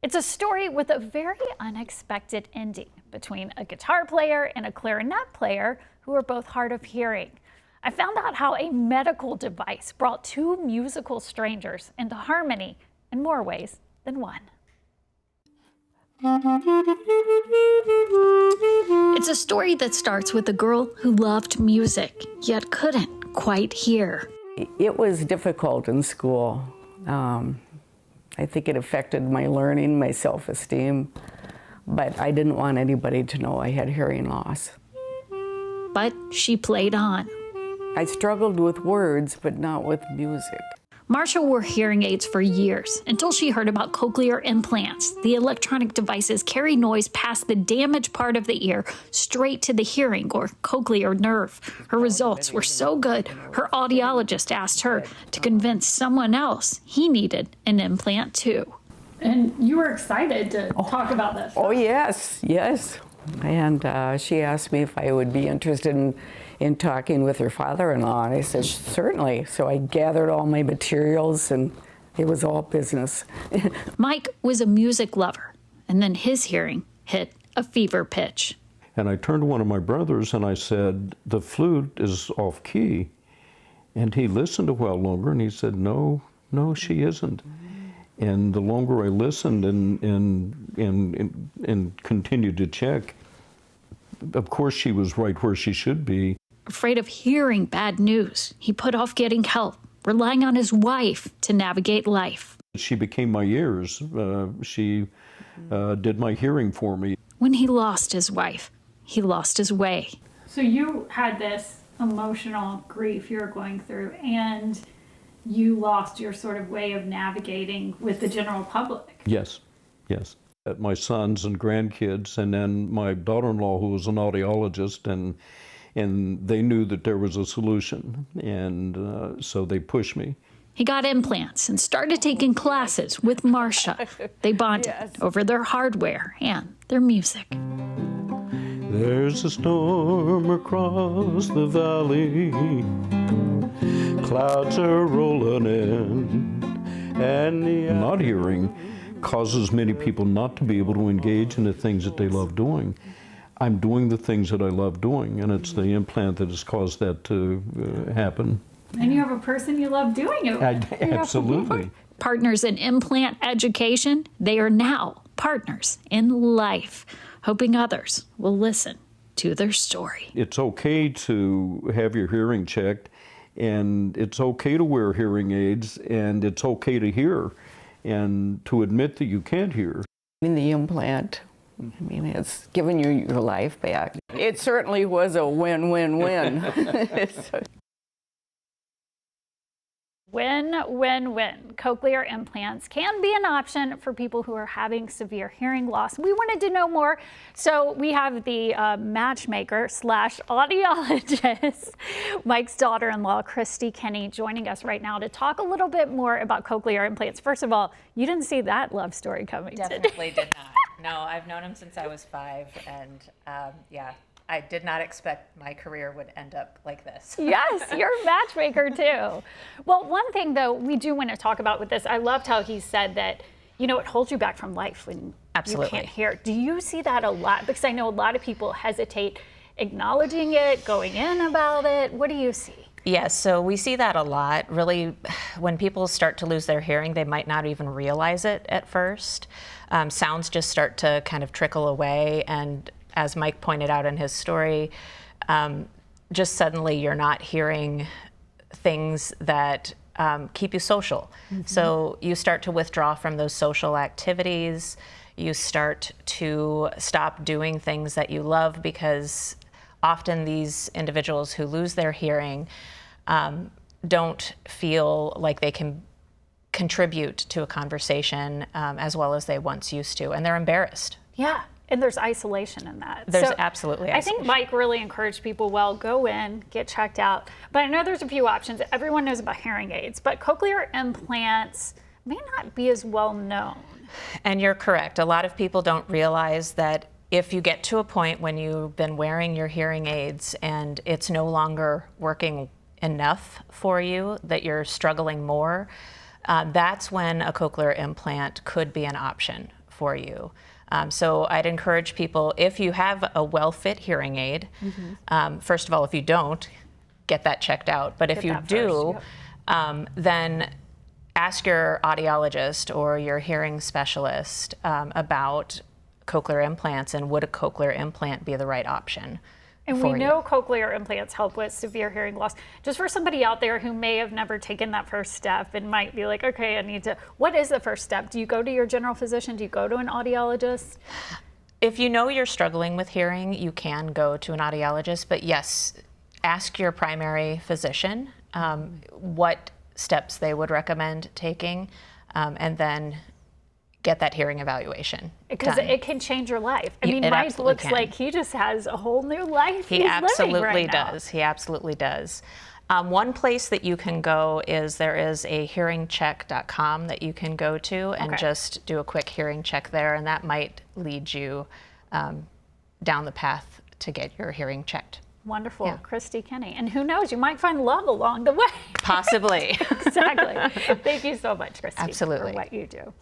It's a story with a very unexpected ending between a guitar player and a clarinet player who are both hard of hearing. I found out how a medical device brought two musical strangers into harmony in more ways than one. It's a story that starts with a girl who loved music, yet couldn't quite hear. It was difficult in school. I think it affected my learning, my self-esteem, but I didn't want anybody to know I had hearing loss. But she played on. I struggled with words, but not with music. Marcia wore hearing aids for years until she heard about cochlear implants. The electronic devices carry noise past the damaged part of the ear straight to the hearing or cochlear nerve. Her results were so good, her audiologist asked her to convince someone else he needed an implant too. And you were excited to talk about this. Oh, yes. And she asked me if I would be interested in talking with her father-in-law, and I said, certainly. So I gathered all my materials, and it was all business. Mike was a music lover, and then his hearing hit a fever pitch. And I turned to one of my brothers and I said, the flute is off key. And he listened a while longer and he said, no, she isn't. And the longer I listened and continued to check, of course she was right where she should be. Afraid of hearing bad news, he put off getting help, relying on his wife to navigate life. She became my ears. She did my hearing for me. When he lost his wife, he lost his way. So you had this emotional grief you were going through, and you lost your sort of way of navigating with the general public. Yes. My sons and grandkids, and then my daughter-in-law, who was an audiologist, and they knew that there was a solution, and so they pushed me. He got implants and started taking classes with Marcia. They bonded over their hardware and their music. There's a storm across the valley, clouds are rolling in, and the not hearing causes many people not to be able to engage in the things that they love doing. I'm doing the things that I love doing, and it's the implant that has caused that to happen. And you have a person you love doing it with. Absolutely. Partners in implant education, they are now partners in life, hoping others will listen to their story. It's okay to have your hearing checked, and it's okay to wear hearing aids, and it's okay to hear, and to admit that you can't hear. In the implant, it's given you your life back. It certainly was a win-win-win. Win-win-win. Cochlear implants can be an option for people who are having severe hearing loss. We wanted to know more, so we have the matchmaker / audiologist, Mike's daughter-in-law, Christy Kenny, joining us right now to talk a little bit more about cochlear implants. First of all, you didn't see that love story coming. Definitely did not. No, I've known him since I was 5, and I did not expect my career would end up like this. Yes, you're a matchmaker too. Well, one thing though we do want to talk about with this, I loved how he said that, it holds you back from life when you can't hear. Do you see that a lot? Because I know a lot of people hesitate acknowledging it, going in about it. What do you see? Yes, so we see that a lot. Really, when people start to lose their hearing, they might not even realize it at first. Sounds just start to kind of trickle away, and as Mike pointed out in his story, just suddenly you're not hearing things that keep you social. Mm-hmm. So you start to withdraw from those social activities. You start to stop doing things that you love, because often these individuals who lose their hearing don't feel like they can contribute to a conversation as well as they once used to, and they're embarrassed. Yeah. And there's isolation in that. There's absolutely isolation. I think Mike really encouraged people, go in, get checked out. But I know there's a few options. Everyone knows about hearing aids, but cochlear implants may not be as well known. And you're correct. A lot of people don't realize that if you get to a point when you've been wearing your hearing aids and it's no longer working enough for you, that you're struggling more, that's when a cochlear implant could be an option for you. So I'd encourage people, if you have a well-fit hearing aid, first of all, if you don't, get that checked out. But if you do, then ask your audiologist or your hearing specialist about cochlear implants, and would a cochlear implant be the right option? And we know cochlear implants help with severe hearing loss. Just for somebody out there who may have never taken that first step and might be like, okay, I need to, what is the first step? Do you go to your general physician? Do you go to an audiologist? If you know you're struggling with hearing, you can go to an audiologist, but yes, ask your primary physician what steps they would recommend taking, and then get that hearing evaluation. Because it can change your life. I mean, Mike looks like he just has a whole new life. He absolutely does. He absolutely does. One place that you can go is there is a hearingcheck.com that you can go to and just do a quick hearing check there, and that might lead you down the path to get your hearing checked. Wonderful. Yeah. Christy Kenny. And who knows, you might find love along the way. Possibly. Exactly. Thank you so much, Christy, Absolutely. for what you do.